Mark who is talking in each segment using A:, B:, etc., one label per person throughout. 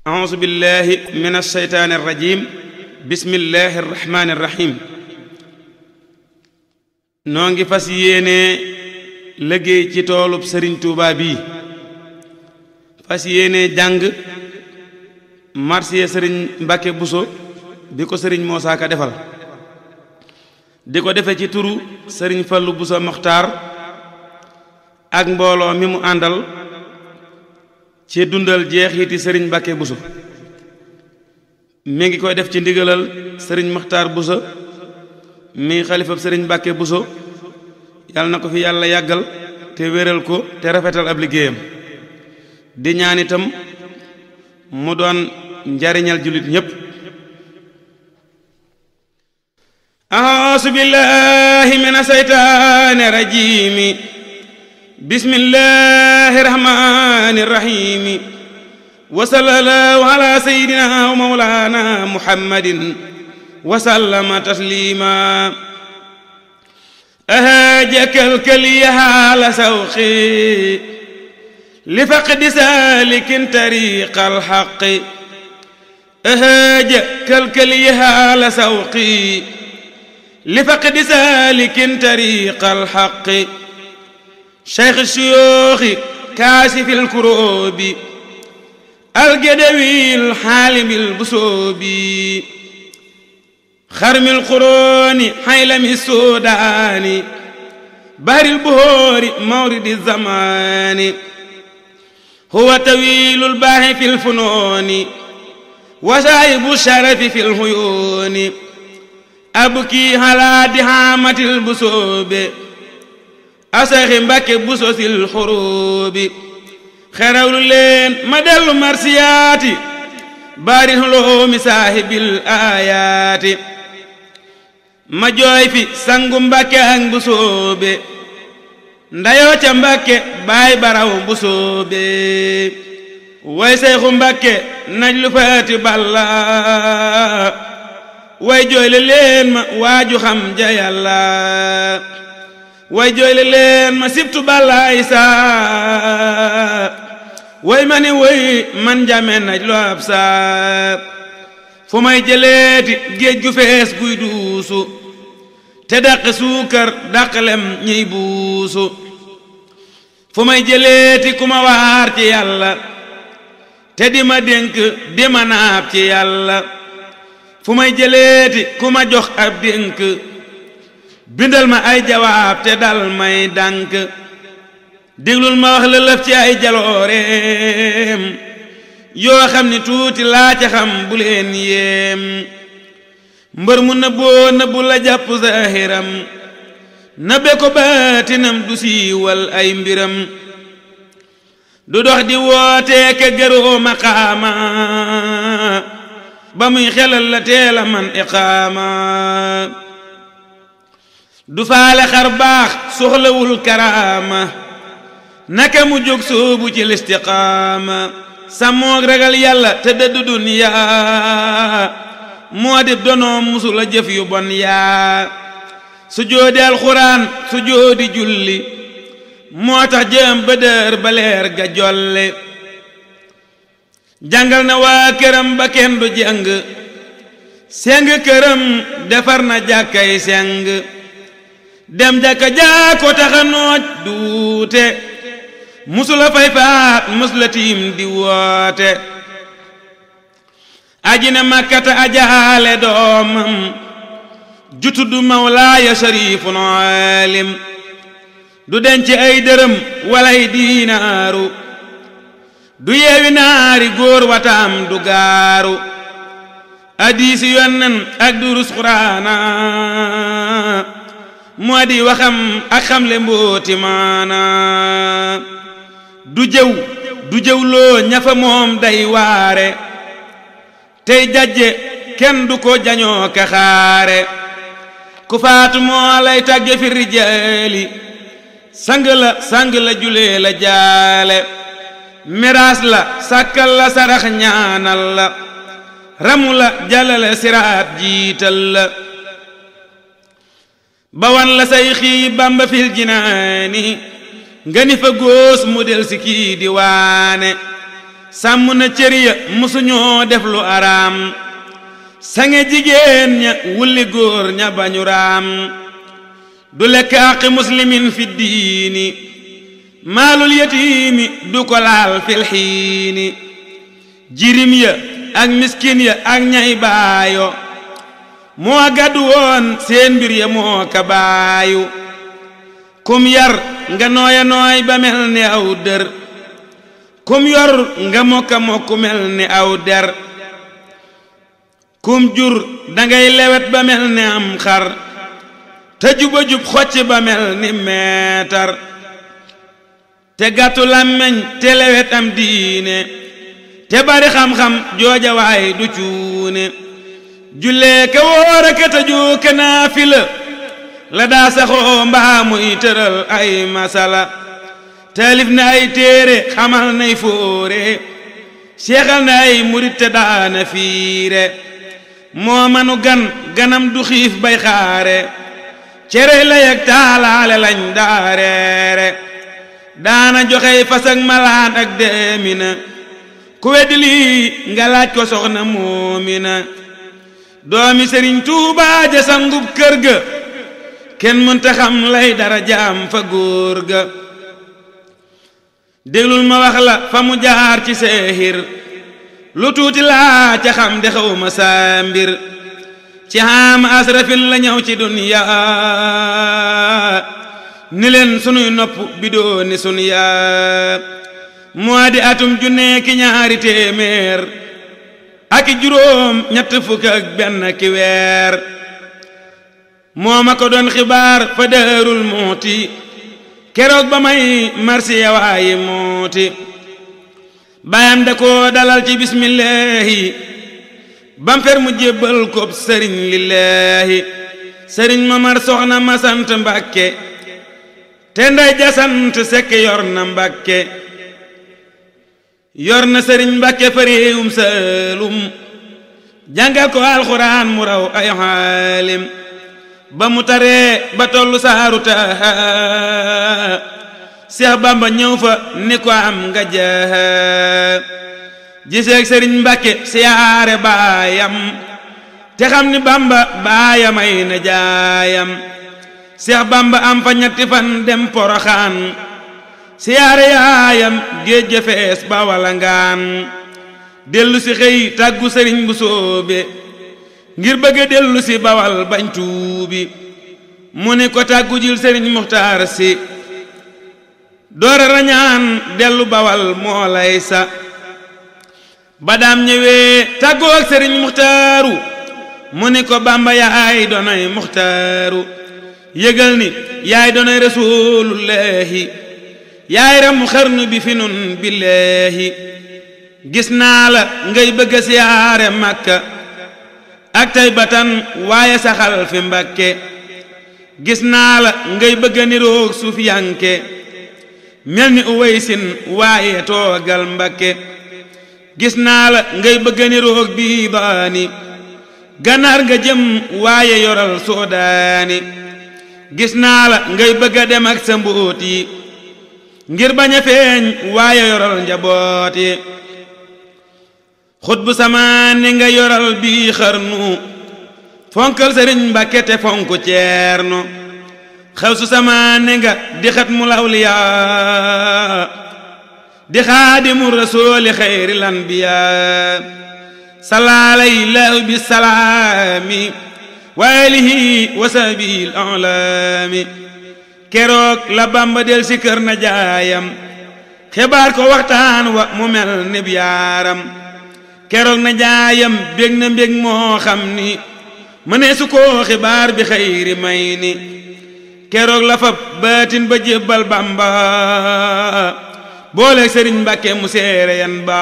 A: أعوذ بالله من الشيطان الرجيم بسم الله الرحمن الرحيم نونغي فاس يéene liggéey ci toolub Serigne Touba bi fas yéene jàng marsiya Serigne Mbacke Bousso bi ko Serigne Moussa Ka defal di ko defe ci turu Serigne Fallou Bousso Mokhtar ak mbooloo mi mu àndal ci dundal jeexiti Serigne Mbacke Bousso mi ngi koy def ci ndigalal Serigne Mokhtar Bousso mi xalifab Serigne Mbacke Bousso yàlla na ko fi yàlla yàggal te wéral ko te rafetal ab liggéeyam di ñaan itam mu doon njariñal jullit ñépp. a'uuzu billahi mina saytaani rajiimi bismillahi rahmaani rahiimi wa sallallahu ala sayyidina wa mawlana muhammadin wa sallama taslima أهاجك الكلي حال سوقي لفقد سالك طريق الحق أهاجك الكلي حال سوقي لفقد سالك طريق الحق شيخ الشيوخ كاشف الكروب الجدوي الحالم البسوبي خرم القرون حيلم السودان بحر البهور مورد الزمان هو طويل الباح في الفنون وشايب الشرف في الهيون أبكي على دهامة البسوب أسخ مبكي بسوس الحروب خيرول لين مدل مرسياتي بار الهلوم صاحب الآيات ma jooy fi sangu Mbàkke ak Mbusoobe ndayoo ca Mbàkke baay baraw Mbusoobe way Seexu Mbàkke naj lu faati balla way jooyle leen ma waaju xam ja Yàlla way jooyle leen ma sibtu balla Isaa way ma ni way man jame naj lu ab saa fu may jëleeti géej gu fees guy duusu te dàq suukar dàq lem ñiy buusu fu may jëleeti ku ma waar ci Yàlla te di ma dénk di ma naab ci Yàlla fu may jëleeti ku ma jox ab dénk bindal ma ay jawaab te dal may dànk déglul ma wax la lëf ci ay jalooreem yoo xam ni tuuti laa ca xam bu leen yéem mbër mu nëbboo nëbbu la jàpp zahiram nëbbe ko baatinam du siiwal ay mbiram du dox di wootee ka gëroo maqaama ba muy xelal la teela man iqaama du faale xar baax soxlawul karaama naka mu jóg soobu ci listiqaama sàmmoog ragal Yàlla te dëddu duniyaa moo di donoom musula jëf yu bon yaa sujoodi alxuraan sujoodi julli moo tax jëm ba dër ba leer ga jolle jàngal na waa këram ba kenn du jàng seng këram defar na jàkkay seng dem jàkka jaa ko taxa nooj duute musula fay faat musula tiim di woote ajina makkata ajaale doomam jutuddu mawlaaya sharifun alim du denc ay dërëm walay diinaaru du yeewi naari góor wataam du gaaru hadiisi yonnen ak durus quraana moo di waxam ak xamle mbooti maana du jëw loo ñafa moom day waare tey jajje kenn du ko jañoo ka xaare ku faatu moo lay tàgge fi rijaali sang la julee la jaale miraas la sàkkal la sarax ñaanal la ramu la jalale siraat jiital la bawan la say xii Bamba fil jinaani nga ni fa góos mu del si kii di waane sàmm na cër ya musuñoo def lu araam sange jigéen ña wulli góor ña bañu raam du lekk àqi muslimin fi diini maalul yatiimi du ko laal fil xiini jirim ya ak miskin ya ak ñay baayo moo gàddu woon seen mbir ya moo ka baayu kum yar nga nooya nooy ba mel ni aw dër kum yor nga mokka mokku mel ni aw der kum jur dangay lewet ba mel ni am xar te juba jub xocc ba mel ni meetar te gàttu làmmeñ te lewet am diine te bari xam-xam jooja waay du cuune jullee ka wóor aka tëju ka naafila la daa saxoo mbaa muy tëral ay masala taalif na ay téere xamal nay fóore seexal na ay murit te daana fiire moo manu ganam du xiif bay xaare cere la yeg taalaale lañ daareere daana joxey fas ak malaan ak deemina ku weddi lii nga laaj ko soxna moomina doomi Sëriñ Tuubaa ja sangub kër ga kenn mënta xam lay dara jaam fa góor ga déglul ma wax la fa mu jaar ci seehir lu tuuti laa ca xam de xaw ma saa mbir ci xaam asrafin la ñëw ci duniya ni leen sunuy nopp bi dooni suniya moo di atum junne ki ñaari téeméer ak juróom ñett fukk ak benn ki weer moo ma ko doon xibaar fa Daarul Muhti keroog ba may marsiya waayi mooti bayam da ko dalal ci bismillahi bam fer mu jébbal ko sëriñ lillahi sëriñ Mamar soxna ma sant Mbàkke te nday ja sant Sekk yor na Mbàkke yor na sëriñ Mbàkke fa réewum Saalum jàngal ko alxuraan mu raw ay xaalim ba mu taree ba tollu saaru Taaha Seex Bamba ñëw fa ni ko am nga jaaha giseeg sëriñ Mbàkke siyaare baayam te xam ni Bamba baayamay na jaayam Seex Bamba am fa ñetti fan dem Poroxaan siyaare yaayam géej ja fees ba walangaan dellu si xëy tàggu sëriñ bu soobe ngir bëgga dellu si bawal bañ tuubi mu ni ko tàggu jil sëriñ Muxtaar si doora rañaan dellu bawal moo lay sa ba daam ñëwee tàggoo ak sëriñ Muxtaaru mu ni ko Bamba yaay doonay Muxtaaru yëgal ni yaay doonay Rasuulullaahi yaay ramu xarnu bi fi nun billaahi gis naa la ngay bëgga siyaare Makka ak Taybatan waaye saxal fi Mbàkke gis naa la ngay bëgga niroog Sufiyanke mel ni Uwaysin waaye toogal Mbàkke gis naa la ngay bëgga niroog Biibaani Gànnaar nga jëm waaye yoral Soodaani gis naa la ngay bëgga dem ak sa mbóot yi ngir bañ a feeñ waaye yoral njaboot yi xutbu samaan ni nga yoral bii xarnu fonkal sëriñ Mbàkke te fonku ceerno xawsu samaan ni nga di xat mu lawliyaa di xaadimu rasuuli xayril anbiyaa salaalay laahu bi salaami wa alihi wa sahbihi al-a'laami keroog la Bamba del si kër na jaayam xibaar ko waxtaan wa mu mel ni yaaram keroog na jaayam bég na mbég moo xam ni mënee su ko xibaar bi xayri may ni keroog la fab baatin ba jébbal Bamba booleeg sëriñ Mbàkke mu seere yan ba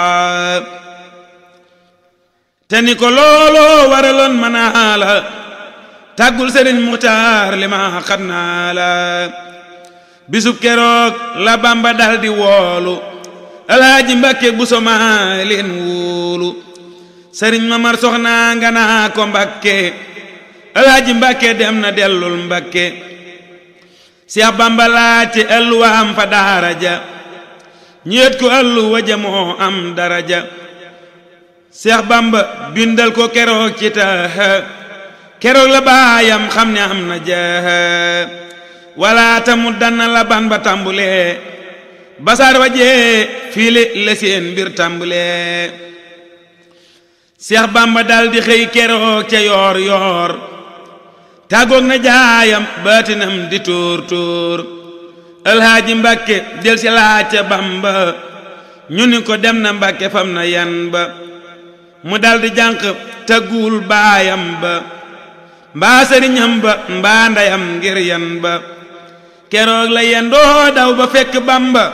A: te ni ko looloo waraloon manaa la tàggul sëriñ Muxtaar li ma xat naa la bisub keroog la Bamba dal di woolu Alaaji Mbàkke bu soma leen wóolu sëriñ Mamar soxna nga naa ko Mbàkke Alaaji Mbàkke dem na dellul Mbàkke Seex Bamba laati alwaam fa daara ja ñeet ko allu waja moo am daraja Seex Bamba bindal ko keroog ci taaha keroog la baayam xam ne am na jaaha wala tamu danna la ban ba tàmbulee basaar wajee fiile la seen mbir tàmbulee Seex Bamba daldi xëy keroog ca yoor yoor tàggoog na jaayam baatinam di tóor tóor Alhaaji Mbàkke del si laaj ca Bamba ñu ni ko dem na Mbàkke fam na yan ba mu daldi jànq tagguwul baayam ba mbaa sëriñam ba mbaa ndeyam ngir yan ba keroog la yendoo daw ba fekk Bamba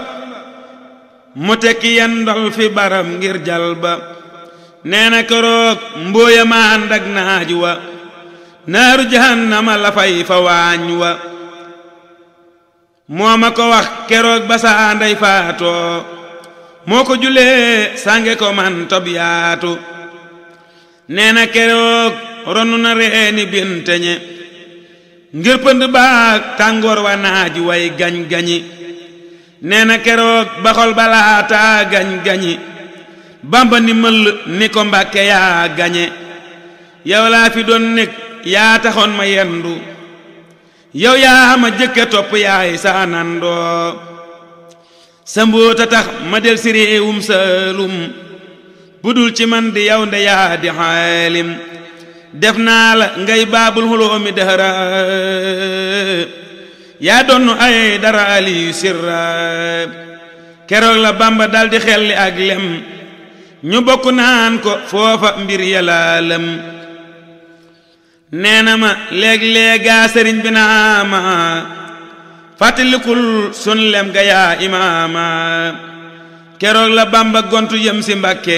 A: mu tekki yendol fi baram ngir jal ba nee na keroog mbooya ma ànd ak naaj wa naaru jahannama la fay fa waañ wa moo ma ko wax keroog ba saa ndey faatoo moo ko julee sànge ko man tob yaatu nee na keroog ronu na reeni binteñe ngir pënd baag tàngoor wa naaj way gañ-gañi nee na keroog baxol balaataa gañ-gañi Bamba ni mëll ni ko Mbàkke yaa gañe yow laa fi doon nekk yaa taxoon ma yendu yow yaa ma jëkke topp yaay sa nandoo sa mbóota tax ma del si réewum Saalum budul ci man di yow nde yaa di xaalim def naa la ngay baabul xuloomi dëhëra yaa donnu ay dara aliyu sirra keroog la Bamba daldi xelli ak lem ñu bokk naan ko foofa mbir yalaalam nee na ma léeg-léegaa sëriñ bi naa ma fàttalikul sun lem ga yaa imaama keroog la Bamba gontu yëm si Mbàkke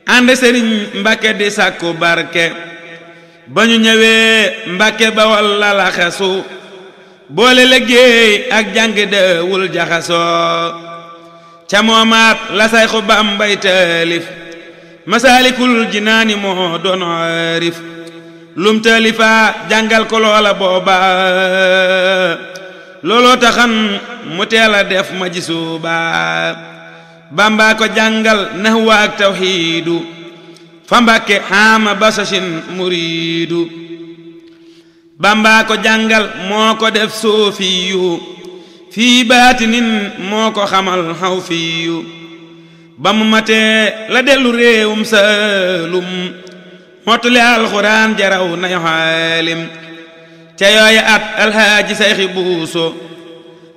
A: ànd sëriñ Mbàkke di sàkku barke ba ñu ñëwee Mbàkke Bawol la laxasu boole liggéey ak jàng dewul jaxasoo ca moomaat la sayxu Bambay taalif Masaalikul Jinaani moo doon arif lum taalifa jàngal ko loola booba looloo taxan mu teel a def ma jisuuba Bamba ko jàngal nahwa ak tawxiidu fa Mbàkke xaama basashin muriidu Bamba ko jàngal moo ko def soofiyu fii baatinin moo ko xamal xaw fiyu ba mu matee la dellu réewum Saalum mottuli alxuraan jaraw nañu xaalim ca yooya at alxaaji sayxi buuso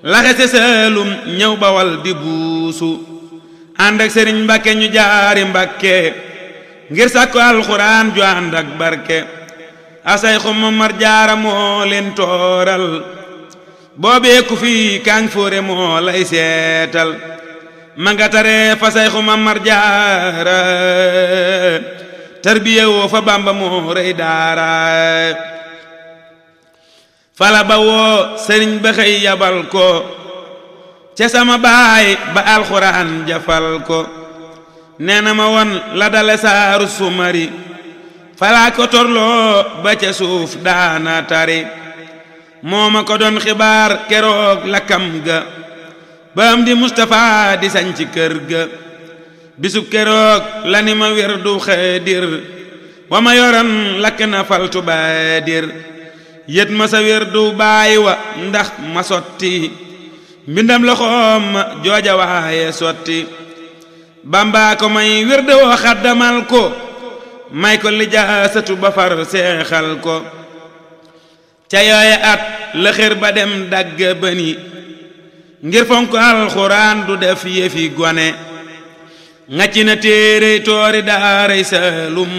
A: laxese Saalum ñëw Bawal di buusu ànd ak sëriñ Mbàkke ñu jaari Mbàkke ngir sàkku alxuraan ju ànd ak barke a sayxu Mamar Jaara moo leen tooral boobee ku fi kaang fóore moo lay seetal ma nga tare fa sayxu Mamar Jaara tarbiya woo fa Bamba moo rey daara fala ba woo sëriñ ba xëy yabal ko ca sama baay ba alxuraan jafal ko nee na ma won la dale saaru sumari falaa ko torloo ba ca suuf daana tari moo ma ko doon xibaar keroog lakkam ga ba am di Mustapha di sañ ci kër ga bisub keroog la ni ma wirdu xaadir wa ma yoran lakk na faltu baadir yët ma sa wirdu baay wa ndax ma sotti mbindam loxoom ma jooja waaye sotti Bamba ko may wirdu woo xaddamal ko may ko lijaasatu ba far seexal ko ca yooye at la xër ba dem dagg bani ngir fonk alxuraan du def yëfi gone ngacci na téere toori daaray Saalum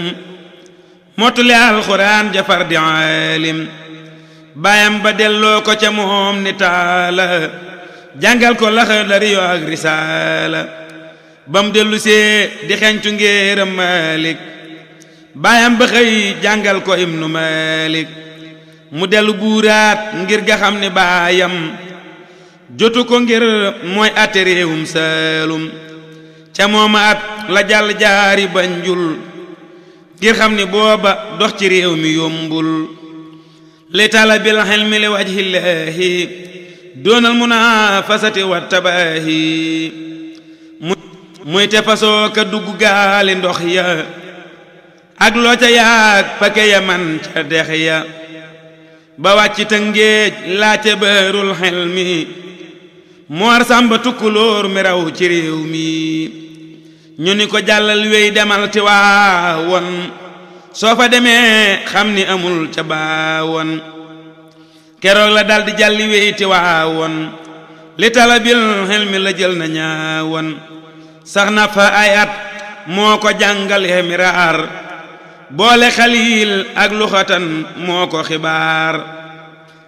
A: mottuli alxuraan jafar di aalim baayam ba delloo ko ca moom ni taala jàngal ko Laxdari yo ak Risaala bam dellu see di xencu ngéeram Maalik baayam ba xëy jàngal ko Ibnu Maalik mu dellu buuraat ngir ga xam ne baayam jotu ko ngir mooy atte réewum Saalum ca mooma at la jàll jaari Banjul ngir xam ni booba dox ci réew mi yombul li talabil xilmi li wajhillaahi doonal munafasati wa tabaahi muy te fasoo ka dugg gaali ndox ya ak loo ca yaag pake ya man ca dex ya ba wàcc Tëngéej laace bërul xel mi Moor Sàmba Tukulóor mi raw ci réew mi ñu ni ko jàllal wéy demal Tiwaawan soo fa demee xam ni amul ca baawoon keroog la daldi jàlli wéy Tiwaawan li talabil xel mi la jël na ñaawoon sax na fa ay at moo ko jàngale miraar boole xaliil ak luxatan moo ko xibaar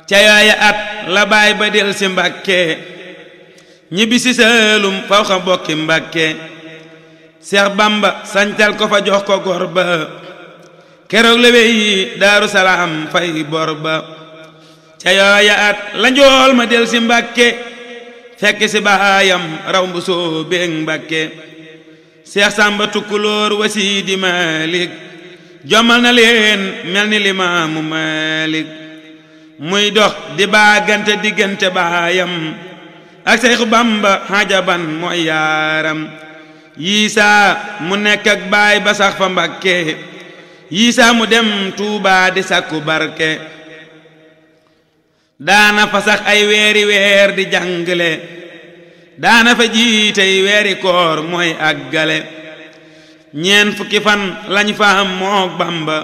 A: ca yooya at la baay ba del si Mbàkke ñibbi si Saalum faw xa bokki Mbàkke Seex Bamba sancal ko fa jox ko gor ba keroog la wey Daaru Salaam fay bor ba ca yooya at la njool ma del si Mbàkke fekk si baayam raw mbu soo beeg Mbàkke Seex Sàmba Tukulóor wa Sidi Malik jommal na leen mel ni Limaamu Malik muy dox di baagante diggante baayam ak Seexu Bamba xajaban mooy yaaram yiisaa mu nekk ak baay ba sax fa Mbàkke yiisaa mu dem Tuubaa di sakku barke daana fa sax ay weeri weer di jàngale daana fa jiitey weeri koor mooy àggale ñeen fukki fan lañ fa am mook Bamba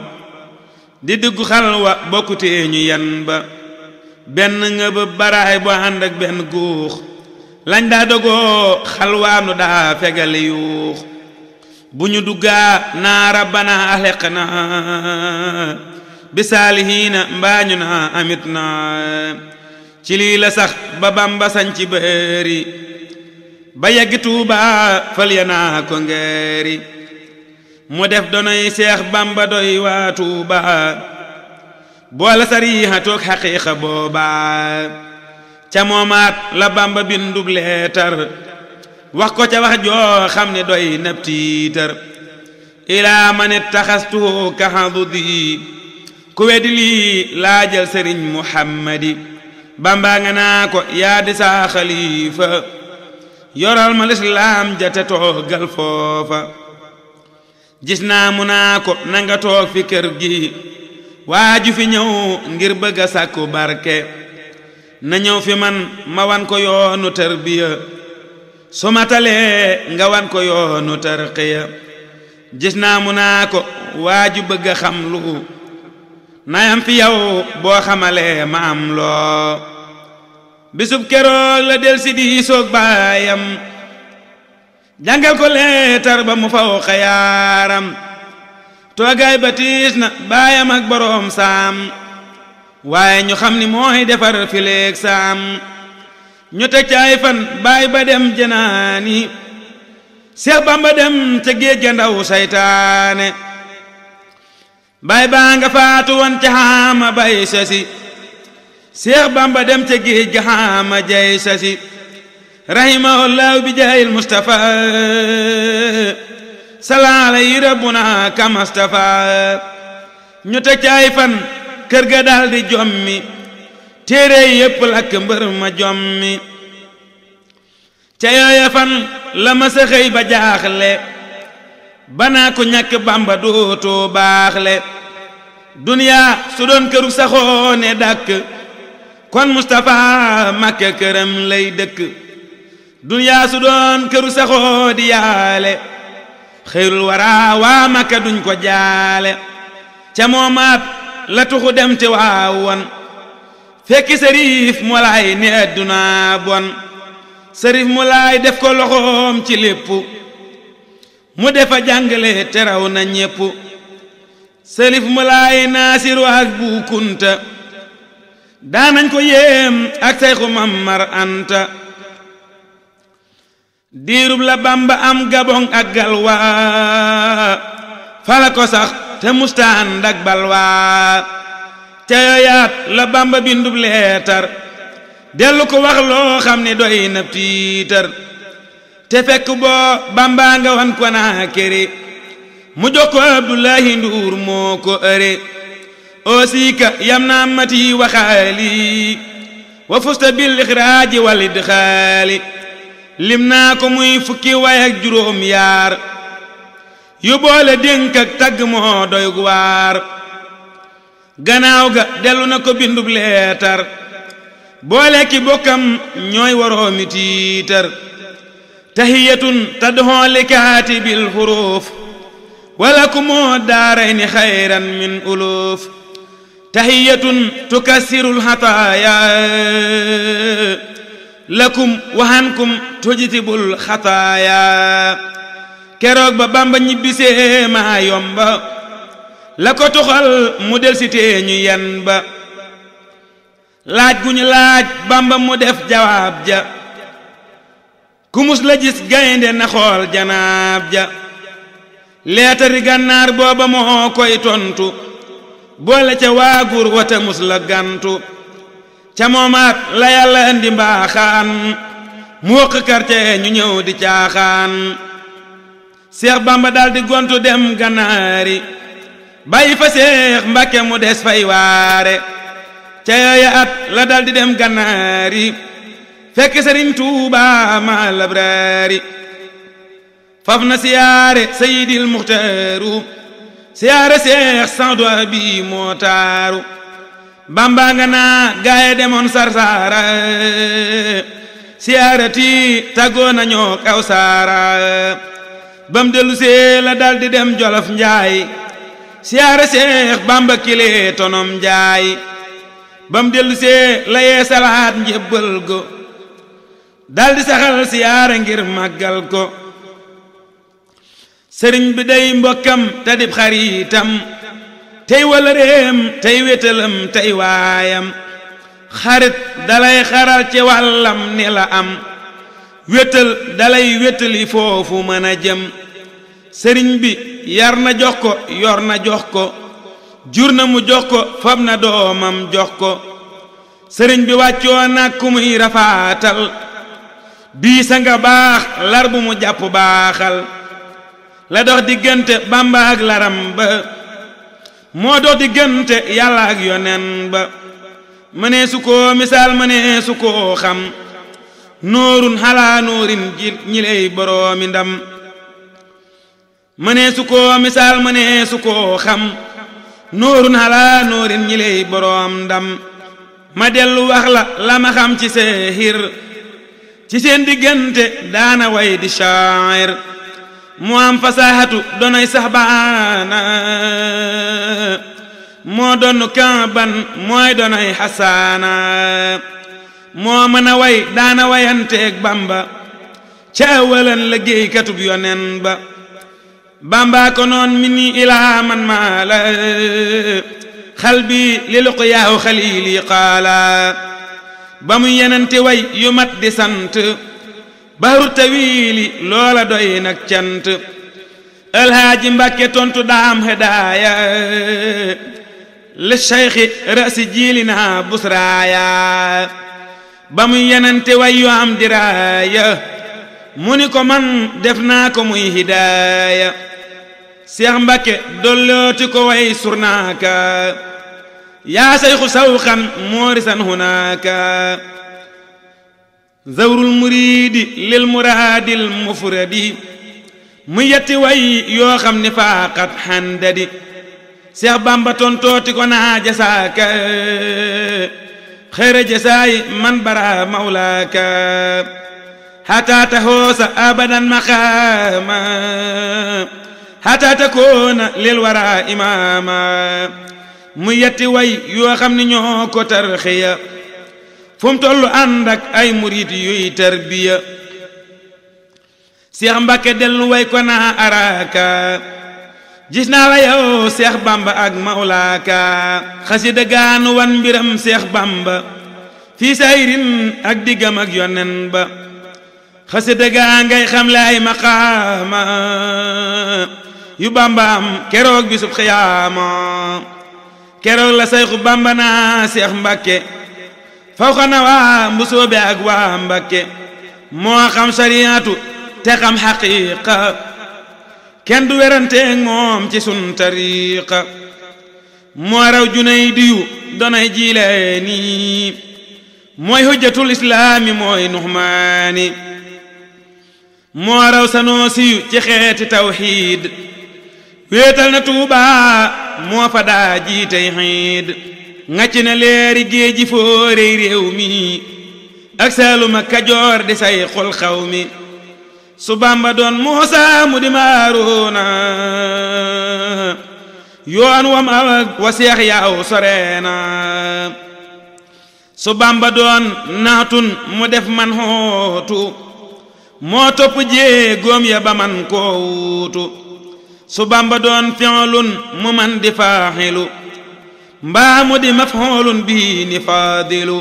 A: di dugg xalwa bokkutee ñu yan ba benn nga ba baraay bu ànd ak benn guux lañ daa dogoo xalwaanu daa fegale yuux bu ñu duggaa naa rabbana ahliqna bi saalihiina mbaañu naa amit naa ci lii la sax ba Bamba sañ ci bëri ba yegg Tuubaa fal ya naa ko ngeeri mu def donoy Seex Bamba doy waa Tuubaa boole sariixa toog xaqiiqa boobaa ca moomaat la Bamba bindub leetar wax ko ca wax joo xam ne doy nab tiitar ilaa man ittaxastuhu kahadudi ku weddi lii laajal Sëriñ Muhammadi Bamba nga naa ko yaa di saa xalifa yoral ma lislaam ja te toogal foofa gis naa mu naa ko nanga toog fi kër gi waaju fi ñëw ngir bëgg a sàkku barke na ñëw fi man ma wan ko yoonu tarbiya su ma talee nga wan ko yoonu tarqiya gis naa mu naa ko waaju bëgg a xam lu nayam fi yow boo xamalee ma am loo bisub keroog la del si di soog baayam jàngal ko leetar ba mu faw xayaaram toogaay ba tiis na baayam ak boroom saam waaye ñu xam ni mooy defar fileeg saam ñu teg caay fan baay ba dem janaani Seex Bamba dem ca géej ga ndaw saytaane baay baa nga faatu woon ca xaama bay sasi Seex Bamba dem ca géej ga xaama jay sasi rahimahullahu bi jaayil Mustafa salaala yi rabbuna kamastafa ñu teg ca ay fan kër ga daldi jommi téere yépp lakk mbër ma jommi ca yooya fan la ma sa xëy ba jaaxle banaa ko ñàkk Bamba dootoo baaxle duniyaa su doon këru saxoo ne dàkk kon Mustafa Makka këram lay dëkk duniyaa su doon këru saxoo di yaale xëyrul waraa waa Makka duñ ko jaale ca moomaat la tuxu dem te waawoon fekki Sërif Mulaay ni adduna bon Sërif Mulaay def ko loxoom ci lépp mu defa jàngale te raw na ñépp Sërif Mulaay Naasiru ak Bu Kunta daanañ ko yéem ak Seyxu Mamar Anta diirub la Bamba am Gabon ak Galwa fala ko sax te mustaan ndak balwaa ca yooyaat la Bamba bindub leetar dellu ko wax loo xam ne doy na tiitar te fekk boo Bamba nga wan ko naa kere mu jox ko Abdullahi Nduur moo ko ëre oosika yam naa mati waxaali wa fusta bil ixraaji wal idxaali lim naa ko muy fukki way ak juróom yaar yu boole dénk ak tagg moo doy gu waar gannaaw ga dellu na ko bindub leetar boole ki bokkam ñooy waroomi tiitar tahiyatun tad'u li kaatibil huruf walakumu daarayni xayran min uluf tahiyatun tukassirul hataaya lakum wahankum tujtibul xataaya keroog ba Bamba ñibbisee maa yomba la ko toxal mu del si tee ñu yen ba laaj gu ñu laaj Bamba mu def jawaab ja ku mus la gis gaynde na xool janaab ja leetari gànnaar booba moo koy tontu boole ca waagur wata mus la gantu ca moomaat la yàlla andi mbaaxaan mu wëq karte ñu ñëw di caaxaan Seex Bamba daldi gontu dem gànnaari bàyyi fa Seex Mbàkke mu des fay waare ca yooya at la daldi dem gànnaari fekk Sëriñ Tuuba ma labraari faf na siyaare Seydil Muxtaaru siyaare Seex Sadu Abi moo taaru Bamba nga naa gaaye demoon Sarsara siyaarati tàggoo nañoo kaw saara bam dellu see la daldi dem Jolof Njaay siyaare Seex Bamba kile tonom Njaay bam dellu see la yee salaat njébbal go daldi saxal siyaare ngir màggal ko sëriñ bi day mbokkam te dib xaritam tey wala réem tey wétalam tey waayam xarit dalay xaral ci wàllam ni la am wétal dalay wétali foofu mën a jëm sëriñ bi yar na jox ko yor na jox ko jur na mu jox ko fab na doomam jox ko sëriñ bi wàccoo nag ku muy rafaatal bii sa nga baax lar bu mu jàpp baaxal la dox diggante Bamba ak laram ba moo dox diggante yàlla ak yonen ba mënee su ko misaal mënee su ko xam nóorun xalaa nóorin ji ñi lay boroomi ndam mënee su ko misaal mënee su ko xam nóorun xalaa nóorin ñi lay boroom ndam ma dellu wax la ma xam ci seehir ci seen diggante daana way di shaa'ir mu am fasaahatu donay saxbaana moo doon Kaaban mooy donay Xasaana moo mën a way daana wayanteeg Bamba ca awalan liggéeykatub yonen ba Bamba ko noon minni ilaa man maala xalbi li luqyaahu xaliili qaala ba mu yenente way yu mat di sant bahru tawiili loola doy nag cant alhaaji Mbàkke tontu daam hedaaya li cheikhi rasi jiilina busraaya ba mu yenente way yu am diraaya mu ni ko man def naa ko muy hidaaya Seex Mbàkke dollooti ko way surnaaka yaa sayxu sawxan moorisan hunaaka zawrul muriidi lil muraadil mufradi mu yetti way yoo xam ni faaqat handadi Seex Bamba tontooti ko naa jasaaka xayra jasaayi man bara mawlaaka hatta tahoosa abadan maqaama hatta takoona lil wara imaama mu yetti way yoo xam ni ñoo ko tarxiya fu mu tollu ànd ak ay murid yuy tarbiya Seex Mbàkke dellu way ko naa araaka gis naa la yow Seex Bamba ak mawlaaka xasida gaanu wan mbiram Seex Bamba fii sayrin ak diggam ak yonen ba xasida gaa ngay xam le ay maqaama yu Bamba am keroog bisub xiyaama keroog la sayxu Bamba naa Seex Mbàkke faw xana waa mbusoobe ak waa Mbàkke moo xam sariyaatu te xam xaqiiqa kenn du weranteeg moom ci sun tariqa moo raw Junaydiyu donay Jilaani mooy hujjatul islaami mooy Nuhmaani moo raw Sanusiyu ci xeeti tawxiid wéetal na Tuuba moo fa daa jiitey xiid ngàcc na leeri géeji fóorey réew mi ak Saalum ak Kajoor di say xol xaw mi su Bamba doon Muusa mu di Maaruuna yoon wam awag wa seex yaaw soreena su Bamba doon naatun mu def man xootu moo topp jéegoom ya ba man koo wuutu su Bamba doon fi'lun mu man di faaxilu mbaa mu di maf'ulun bii ni faadilu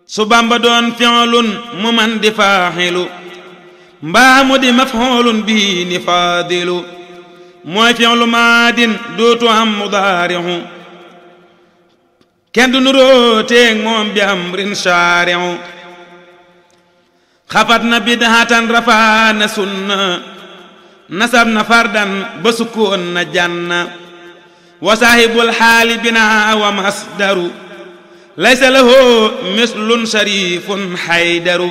A: su Bamba doon fi'lun mu man di faaxilu mbaa mu di maf'ulun bii ni faadilu mooy fi'lu maadin dootu am mudaari'u kenn du nuroo teeg moom bi amrin shaari'u xafat na bid'atan rafaa na sunna nasab na fardan ba sukkoon na janna wa saahibul xaali bina wa masdaru laysa lahu mislun sharifun xaydaru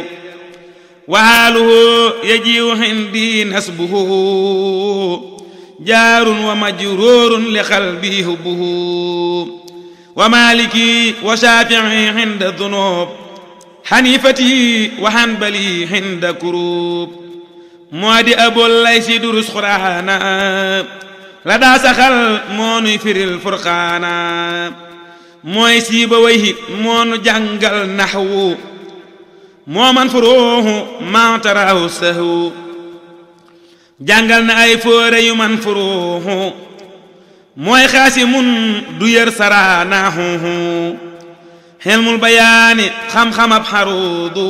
A: wa haaluhu yajiu hindi nasbuhu jaarun wa majruurun li qalbi hubbuhu wa maliki wa shaafi'i hinda dunub xanifati wa hanbali hinda kurub moo di Abul Laysi durus Qur'aana la daa saxal moo nuy firil Furqaana mooy Siibawayhi moo nu jàngal naxwu moo man furuuhu maa taraahu sahwu jàngal na ay fóore yu man furuuhu mooy xaasimun du yër saraanahu xelmul bayaani xam-xamab xaruudu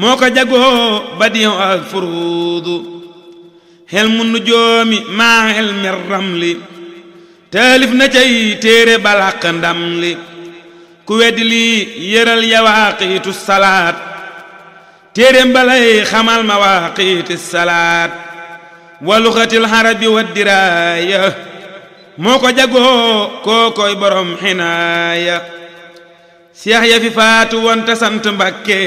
A: moo ko jagoo badiihu ak furuudu xelmu nujoomi maa xelmi ramli taalif na cay téere balaq ndam li ku weddi lii yëral yawaaqiitu salaat téere mbalay xamal mawaaqiiti salaat wa luxatil xarabi wa diraaya moo ko jagoo kookoy borom xinaaya seex ya fi faatu woon te sant Mbakke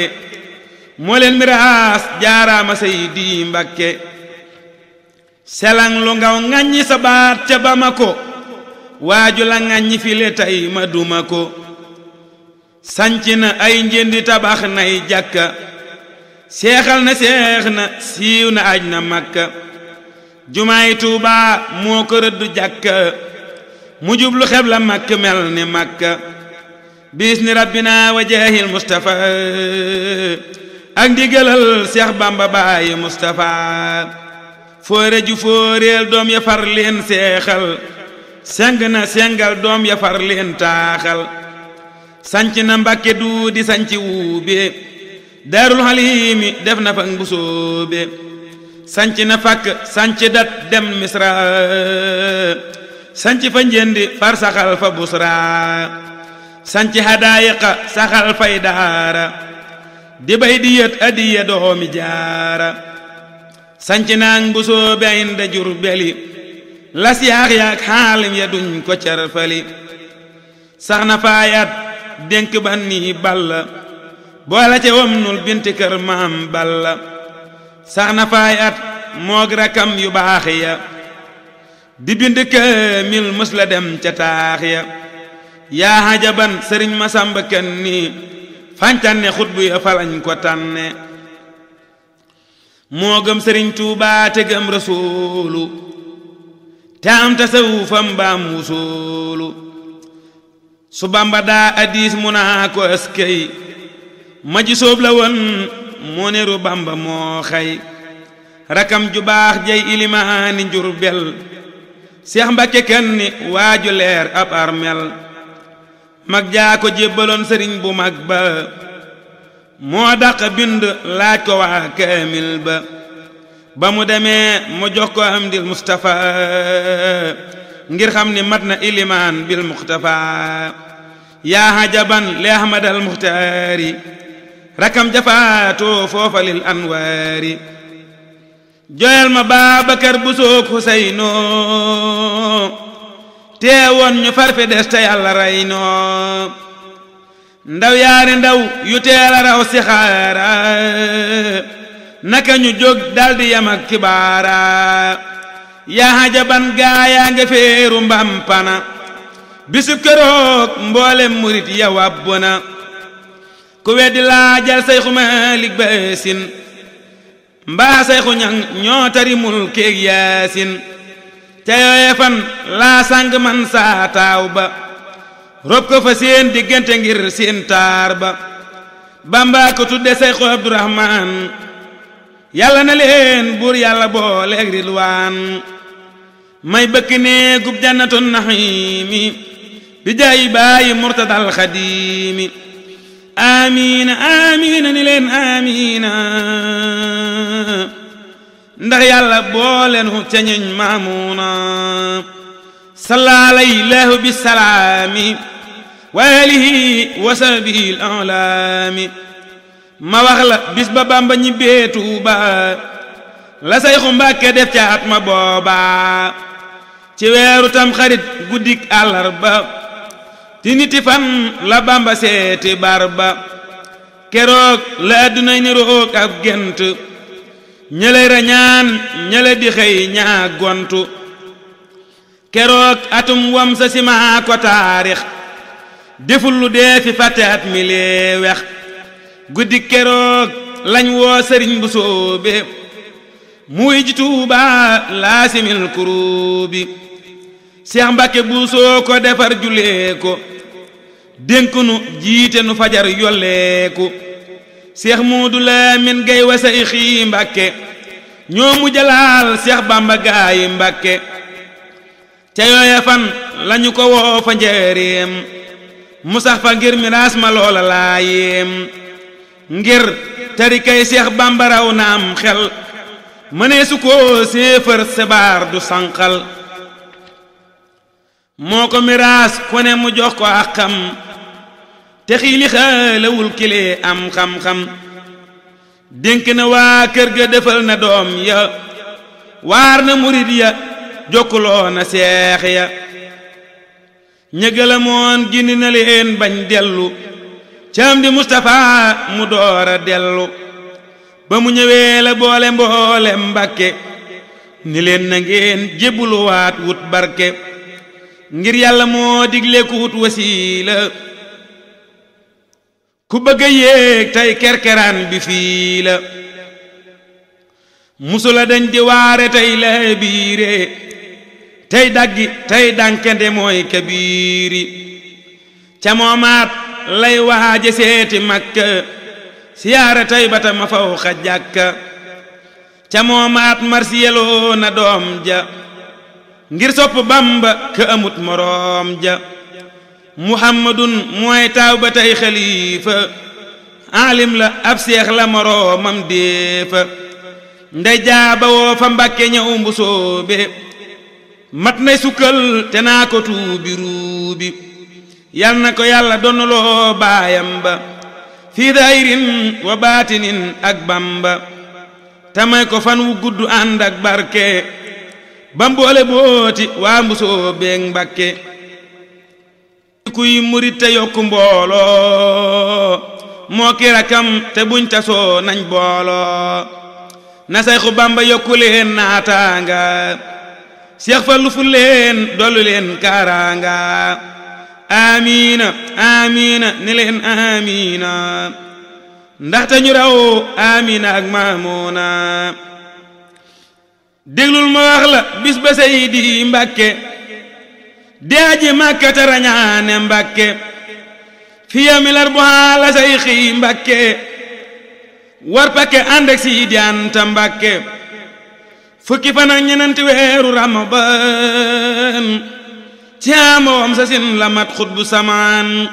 A: moo leen miraas jaaraama Seydi Mbakke selang lu ngaw ŋaññi sa baat ca Bamako waaju la ŋaññi file tay ma duma ko sanc na ay njëndi tabax nay jàkka seexal na seex na siiw na aj na Makka jumaay Tuuba moo ko rëddu jàkka mu jublu xebla Makka mel ni Makka bisni rabbina wa jaahil Mustafa ak ndigalal Seex Bamba baayi Mustafa foore ju fooreel doom ya far leen seexal seng na sengal doom ya far leen taaxal sanc na Mbàkke du di sanc wuube Daarul Xaliimi def na fa mbusoobe sanc na fakk sanc dat dem Misra sanc fa njëndi far saxal fa Busra sanc hadaayiqa saxal fay daara di bay di yët adiya doomi jaara sanc naang mbusoobe inda Jurbeli las yaax yaak xaalim ya duñ ko carfali sax na faayat dénk ban nii balla boola ca wamnul binti kër maam balla sax na faayat moog rakam yu baax ya di bind kaamil mës la dem ca taax ya yaa hajaban sëriñ Masamba Kanni fañtanne xutbu ya falañ ko tànne moo gëm sëriñ Tuubaa te gëm rasuulu te am tasawufam baam wusuulu su Bamba daa hadiis mu naa ko askay ma ji soob la woon moo neru Bamba moo xay rakam ju baax jey ilimaani Njurbel Seex Mbakke Kanni waaju leer ab armel mag jaa ko jébbaloon sëriñ bu mag ba moo dàq bind laaj ko waa kaamil ba mu demee mu jox ko Amdil Mustafa ngir xam ni mat na ilimaan bil Muxtafa yaa hajaban li Ahmadal Muxtaari rakam jafaatoo foofa lil anwaari joyal ma Baabakar bu soog Huseyno teewoon ñu farfe des te yàlla rey noo ndaw yaari ndaw yu teel a raw si xaara naka ñu jóg daldi yam ak kibaara yaa hajaban gaayaa nga féeru mbampana bisub keroog mboolem murit ya wàbbu na ku weddi laajal sayxu Malik Baasin mbaa sayxu ñang ñoo tari mul kéeg yaasin ca yooye fan laa sang man saa taaw ba rob ko fa seen diggante ngir seen taar ba Bamba ko tudde sayxu Abdurahmaan yàlla na leen buur yàlla booleeg ridwaan may bëkk nee gub jannatun naxiimi bi jaayi baayi murtadal xadiimi amiina amiina ni leen amiina ndax yàlla boolenu ca ñeñ maamuuna salla alayhi bisalaami wa alihi wa sahbihi alaami ma wax la bis ba Bamba ñibbee Tuuba la Sayxu Mbàkke def ca at ma booba ci weeru tam xarit guddik àllarba ti niti fan la Bamba seeti barba keroog la addunay niroog ab gent ñële rañaan ñële di xëy ñaa gontu keroog atum wam sa simaa ko taarix deful lu dee fi fàtte at mi lee wex guddi keroog lañ woo sëriñ bu soobe muy ji Tuuba laasimil kurubi Seex Mbàkke bu soo ko defar julee ko dénk nu jiite nu fajar yolleeku Seex Muudu Laamin Gay wa Sayxi Mbàkke ñoo mu jalaal Seex Bamba gaayi Mbàkke ca yooya fan lañu ko woo fa njëreem mu sax fa ngir miraas ma loola laayeem ngir tari kay Seex Bamba raw na am xel mënee su ko séefër sebaar du sànqal moo ko miraas ku ne mu jox ko ak xam te xiili xaalawul kilee am xam-xam dénk na waa kër ga defal na doom ya waar na murid ya jokkuloo na seex ya ñëgalamoon gindi na leen bañ dellu caam di Mustapha mu doora dellu ba mu ñëwee la boole mboole Mbàkke ni leen na ngeen jébbuluwaat wut barke ngir yàlla moo digle ku wut wasiila ku bëgg a yéeg tey kerkeraan bi fii la musula dañ di waare tey la biire tey daggi tey dànkende mooy kabiiri ca moomaat lay waaje seeti Makka siyaara tey bata ma faw xa jàkka ca moomaat marsiyeloo na doom ja ngir sopp Bamba ka amut moroom ja Muhammadun mooy taaw ba tey xalifa alim la ab seex la moroomam déefa ndey jaaba woo fa Mbàkke ñëw mbusoobe mat nay sukkal te naa ko tuubi ruubi yal na ko yàlla donnaloo baayam ba fii daayirin wa baatinin ak Bamba tamay ko fan wu gudd ànd ak barke bamboole booti waa mbusoobeek Mbàkke kuy murit te yokku mbooloo moo ki rakam te buñ tasoo nañ booloo na Sayxu Bamba yokku leen naataanga Seex Fallu fu leen dollu leen kaaraanga amiina amiina ni leen amiina ndaxte ñu raw amiina ak maamoona déglul ma wax la bis ba Seydi Mbàkke daaji Makka te rañaane Mbàkke fi yawmil arba'a la Sayxi Mbàkke war pakke ànd ak Sidi Anta Mbàkke fukki fan ak ñenanti weeru Ramadan ci amoom sa sin la mat xutbu samaan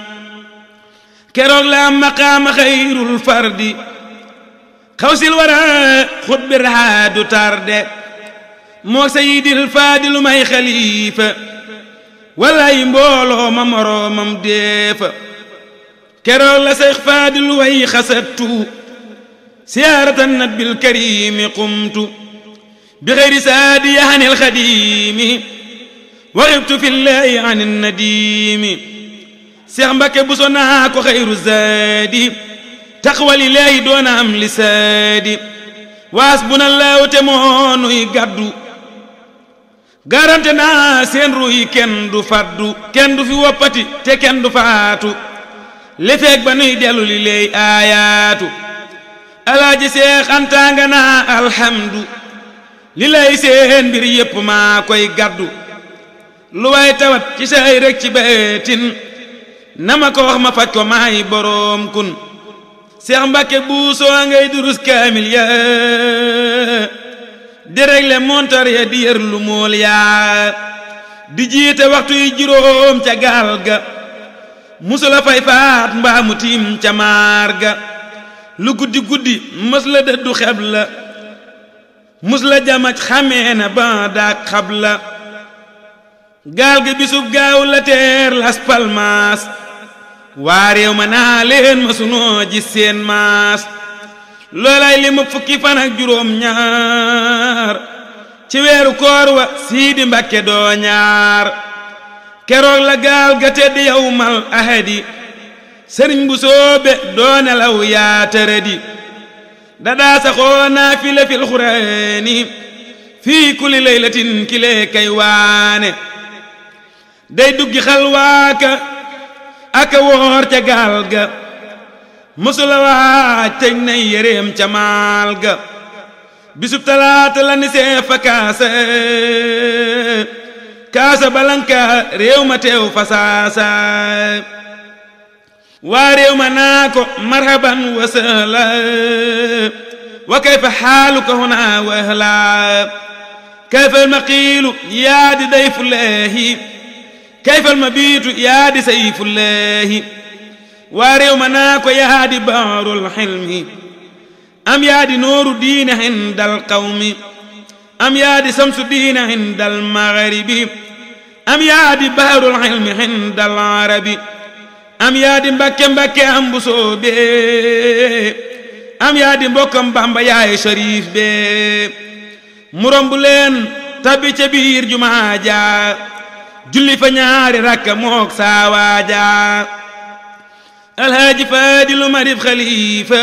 A: keroog la am maqaama xayrul fardi xawsil wara xutbi raadu tarde moo Sayyidil Faadilu may xalifa walay mbooloo ma moroomam deefa keroog la Seex Faadilu way xasattu siyaaratan nabil karimi qumtu bi xayri saadi yahanil xadimi waxibtu fillahi anin nadimi Seex Mbàkke Buso naa ko xayru zaadi taqwa lillaahi doona am li saadi waas bu na lawte moo nuy gàddu garante naa seen ruy kenn du faddu kenn du fi woppati te kenn du faatu li feeg ba nuy dellu li lay aayaatu alaaji Seex Anta nga naa alhamdu li lay seen mbir yépp maa koy gàddu lu waay tawat ci say rek ci beetin na ma ko wax ma faj ko maay boroom kun Seex Mbàkke buusoo ngay durus kaamil ya di regle montar ya di yër lu mool yaa di jiite waxtu yi juróom ca gaal ga musula fay faat mbaa mu tiim ca maar ga lu guddi guddi mës la dëddu xeb la mus la jamaj xamee na ba daak xab la gaal gi bisub gaaw la teer Las Palmas waa réew ma naa leen ma sunoo gis seen maas loolay li mu fukki fan ak juróom ñaar ci weeru koor wa Siidi Mbàkke doo ñaar keroog la gaal ga tedd yawmal ahadi sëriñ bu soobe doo nelaw yaa tërëdi dadaa saxoo naafile fil xuraani fii kulli laylatin kile kay waane day duggi xalwaaka aka woor ca gaal ga mësula waaj tëj na yéreem ca maal ga bisub talaata la ni see fa kaasa balanka réew ma teew fa saasa waa réew ma naa ko marhaban wa sahla wa kayfa xaaluka huna wa ahla kayfa almaqiilu yaa di dayfullaahi kayfa almabiitu yaa di sayfullaahi waa réew ma naa ko yaa di baarul xilmi am yaa di nooru diine indal qawmi am yaa di samsu diine indal magharibi am yaa di baarul xilmi indal arabi am yaa di Mbàkke Mbàkke am bu soobee am yaa di mbokkam Bamba yaay Sharif bee mu romb leen tabbi ca biir jumaa ja julli fa ñaari rakka mook saawaaja alhaaji Faadilu Marif Xalifa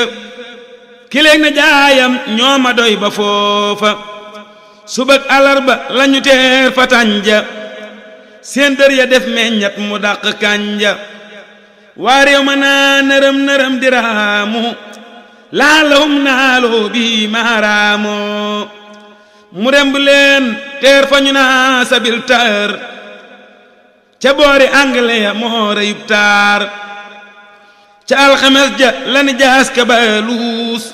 A: kileeg na jaayam ñooma doy ba foofa subak alarba lañu teer fa tànja seen dër ya def meññat mu dàq kànja waa réew ma naa nërëm nërëm diraamu laalahum naaloo bi maaraamoo mu remb leen teer fa ñu naa sabil tar ca boori anglais ya moo reyub taar ca alxames ja lani jaas ka baluus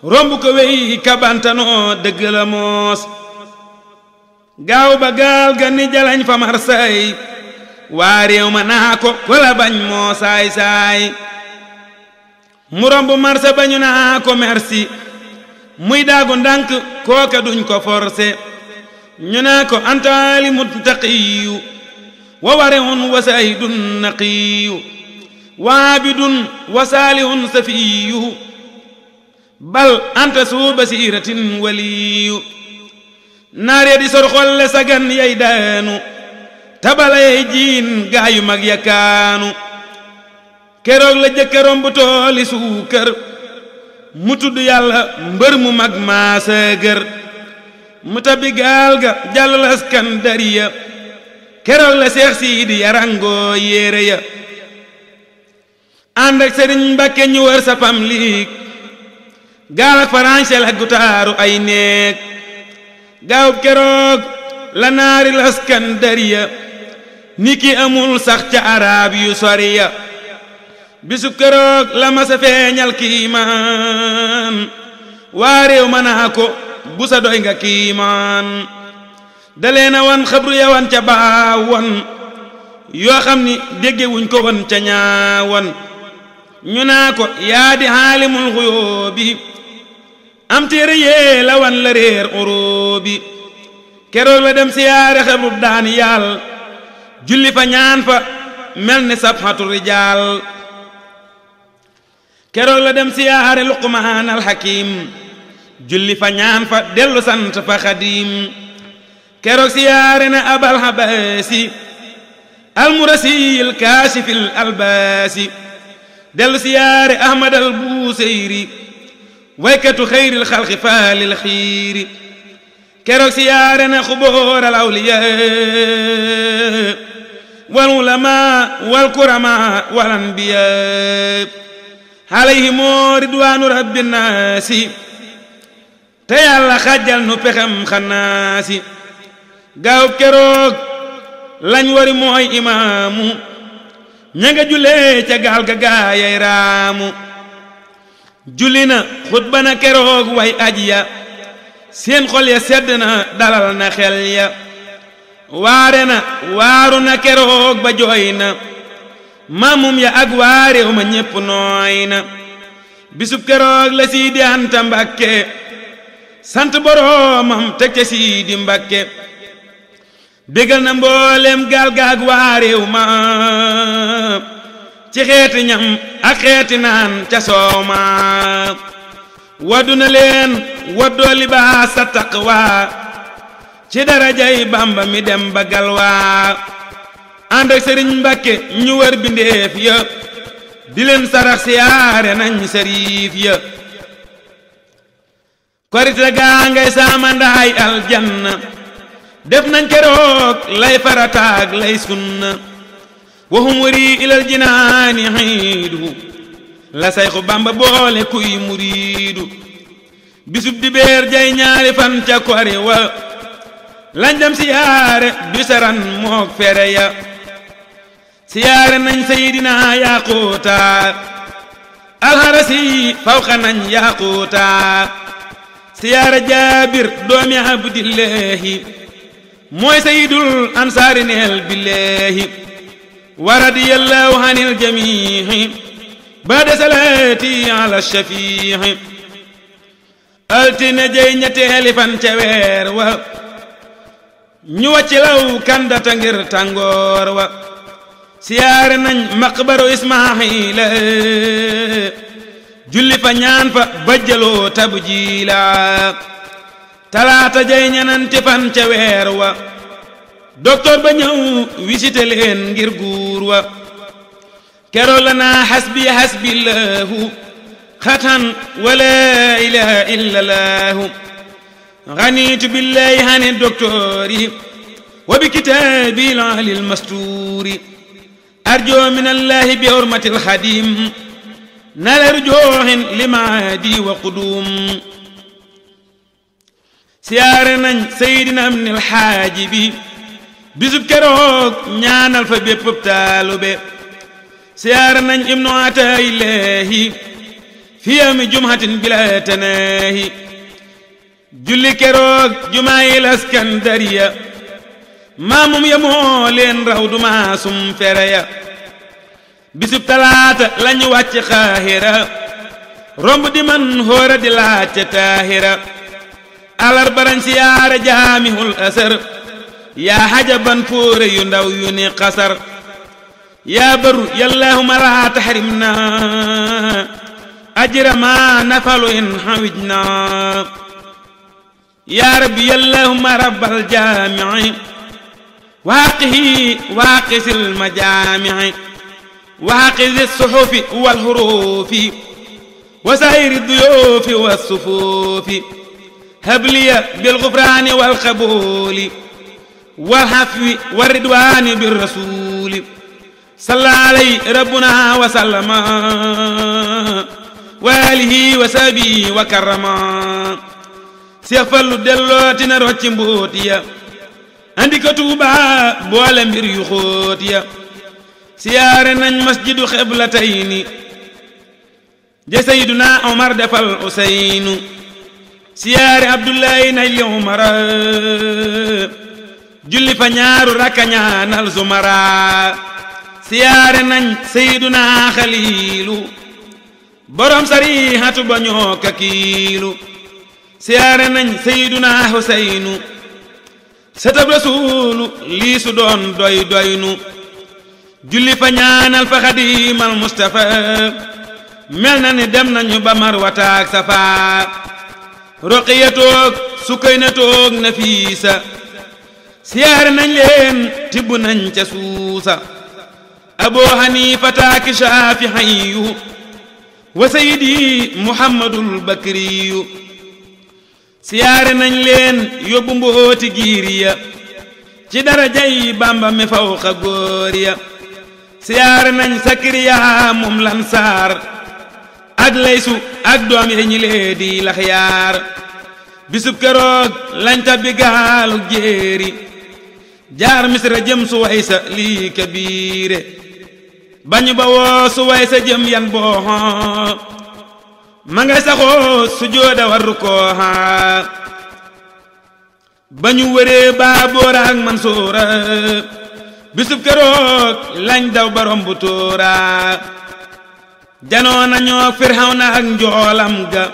A: romb ko wey kabantanoo dëgg la moos gaaw ba gaal ga ni jalañ fa marsay waa réew ma naa ko wala bañ moo saay saay mu romb marsa bañu naa ko merci muy daagu ndànk kooka duñ ko forcé ñu naa ko antaali muttaqiyu wa warihun wa saydun naqiyu waabidun wa saalihun safiyu bal anta suu basiratin waliyu naaree di sor xolle sagan yay daanu tabala yay jiin gaayu mag yakaanu keroog la jëkkërom bu tooli suukër mu tudd yàlla mbër mu mag maasa gër mu tabbi gaal ga jàll Iskandariya keroog la Seex Siidi yarangoo yéere ya ànd ak Sëriñ Mbàkke ñu wër sa pam liig gaal ak farañse la gutaaru ay néeg gaawub keroog la naari Iskandariya ni ki amul sax ca arab yu soriya bisub keroog la masa feeñal kiimaan waa réew ma naa ko bu sa doy nga kiimaan daleena wan xabru yawan ca baawan yoo xam ni déggewuñ ko won ca ñaawan ñu naa ko yaa di xaalimul xuyóobi am téere yee la wan la réer uróobi keroog la dem siyaare xabru daan yàll julli fa ñaan fa mel ni sabxatu rijaal keroog la dem siyaare Luqmaan al Hakim julli fa ñaan fa dellu sant fa Xadim keroog siyaare na Abal Habaasi al Murasi al Kaashif al Albaasi dellu siyaare Ahmad al Buseyri waykatu xayril xalqi faalil xiiri keroog siyaare na xubóor al awliya wal ulama wal kurama wal anbiya alayhimu ridwaanu rabbi naasi te yàlla xajjal nu pexem xanaasi gaaw keroog lañ wari mooy imaamu ña nga julee ca gaal ga gaayay raamu julli na xutba na keroog way aji ya seen xol ya sedd na dalal na xel ya waare na waaru na keroog ba jooy na maamum ya ak waareew ma ñépp nooy na bisub keroog la Siidi Anta Mbàkke sant boroomam teg ca Siidi Mbàkke bégal na mboolem gaal gaag waareew ma ci xeeti ñam ak xeeti naan ca soow ma waddu na leen waddoo libaas a taqwa ci darajay Bamba mi dem ba galwaa ànd ak Sëriñ Mbàkke ñu wër bindeef ya di leen sarax siyaare nañ sariif ya korite gaa ngay saamandaay aljanna def nañ keroog lay farataag lay sunna waxum wari ilal jinaani xiidu la sayxu Bamba boole kuy muriidu bisub dibeer jay ñaari fan ca kori wa lañ dem siyaare bisaran mook fere ya siyaare nañ Seydina Yaquuta alharasi fawxa nañ Yaquuta siyaare Jaabir doomi Abdillahi mooy sayyidul ansaari neel billahi wa radiyallahu anil jamiihi ba'da salaati ala shafiihi altine jey ñetteeli fan ca weer wa ñu wàcc law kandata ngir tàngoor wa siyaare nañ maqbaru Ismaahila julli fa ñaan fa bajjaloo tabjiila talaata jey ñenanti fan ca weer wa docteur ba ñëw visité leen ngir guur wa keroog la naa hasbi hasbillahu xatan wala ilaha illallahu ganiitu billahi hani docteur yi wa bi kitaabil alil mastuuri arjo min allahi bi hurmatil xadim nala rujoohin limaadi wa qudum siyaare nañ Seydina Ibnul Xaaji bi bisub keroog ñaanal fa bépp taalube siyaare nañ Ibnu Ataa'illahi fi yawmi jumhatin bila tanaahi julli keroog jumaayil Askandariya maamum ya moo leen raw du maasum fere ya bisub talaata lañu wàcc Xaahira romb di man hóora di laajte Taahira alarbarañ siyaare jaamihul asar yaa hajaban fóore yu ndaw yu ni xasar yaa baru yallahuma laa tahrimna ajra ma nafalu in hawijna yaa rabbi yallahuma rabbal jaami'i waaqihi waaqisil majaami'i waaqizi suhufi wal hurufi wa saa'iri duyuufi was sufuufi habliya bil ghufraani wal qabuuli wal afwi war ridwaani bir rasuuli salla alayhi rabbuna wa sallama wa alihi wa sahbihi wa karrama Seex Fallu dellooti na rocci mbóot ya andi ko Tuuba boole mbir yu xóot ya siyaare nañ masjidu xiblatayni ja Sayyiduna Omar defal Useynu siyaare Abdullahi nay Umara julli fa ñaaru rakka ñaanal Zumara siyaare nañ Sayyiduna Xaliilu borom sarihatu ba ñoo kakiilu siyaare nañ Sayyiduna Huseynu setab Rasuulu lii su doon doy doynu julli fa ñaanal fa Xadiimal Mustafa mel na ni dem nañu ba Marwata ak Safa Roqiya toog Sukayna toog Nafiisa siyaare nañ leen tibb nañ ca suusa Abu Haniifata ak Shaafi'iyu wa sayidi muhammadul bakriyu siyaare nañ leen yóbbu mbooti giir ya ci darajay bamba mi fawqa góor ya siyaare nañ sakariya moom lansaar ak laysu ak doom ya ñi lee di laxyaar bisub keroog lañ tabbi gaalu jéeri jaar misra jëm Suwaysa lii kabiire bañu ba woo Suwaysa jëm yan booxo ma ngay saxoo sujooda war rukooxa bañu wëree Baaboora ak Mansuura bisub keroog lañ daw barom bu tóora janoo nañoo Firawna ak njoolam ga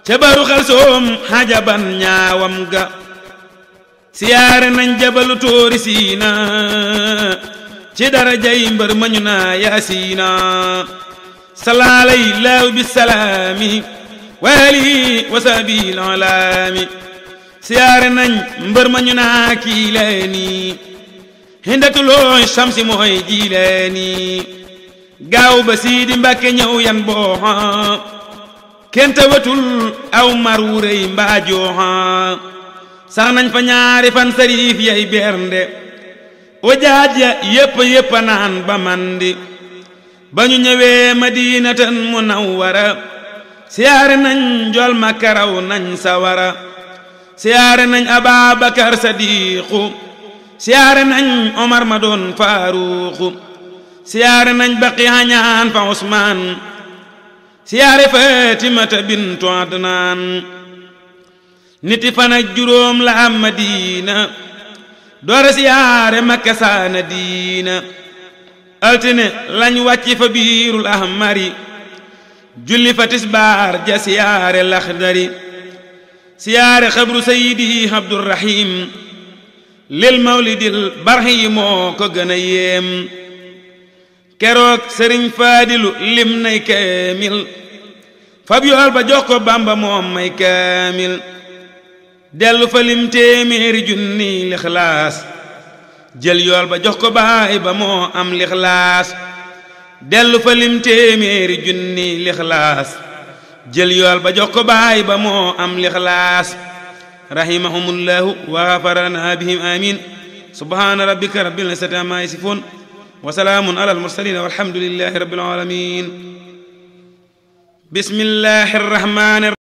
A: ca baru Xalsoom xajaban ñaawam ga siyaare nañ jabalu tóori Siina ci darajay mbër mañu naa Yaasiina salaalay laaw bisalaami wa alihi wa sahbihi alaami siyaare nañ mbër mañu naa Kiilaani hindatulooy Samsi mooy Jiilaani gaaw ba Siidi Mbàkke ñëw yan booxa kenta watul aw mar wu rëy mbaa jooxa sax nañ fa ñaari fan sariif yay bernde o jaaj ya yépp naan ba mandi ba ñu ñëwee Madinatan Munawwara siyaare nañ njool Makka raw nañ sawara siyaare nañ Ababakar Sadiqu siyaare nañ Omar ma doon Faaruqu siyaare nañ Baqiya ñaan fa Usmaan siyaare Fatimata bintu Adnaan niti fan ak juróom la am Madina doora siyaare Makka saana diina altine lañ wàcci fa biirul ahmari julli fa tisbaar ja siyaare Laxdari siyaare xabru sayidi Abdurrahim lil mawlidil barhi moo ko gën a yéem keroog sëriñ Faadilu lim nay kaamil fab yool ba jox ko Bamba moom may kaamil dellu fa lim téeméeri junni lixlaas jël yool ba jox ko baay ba moo am lixlaas dellu fa lim téeméeri junni lixlaas jël yool ba jox ko baay ba moo am lixlaas rahimahumullahu wa ghafarana bihim amin subhana rabbika rabbil izzati amma yasifun wa salaamun alal mursalin walhamdulillahi rabbil alamin bismillahir rahmanir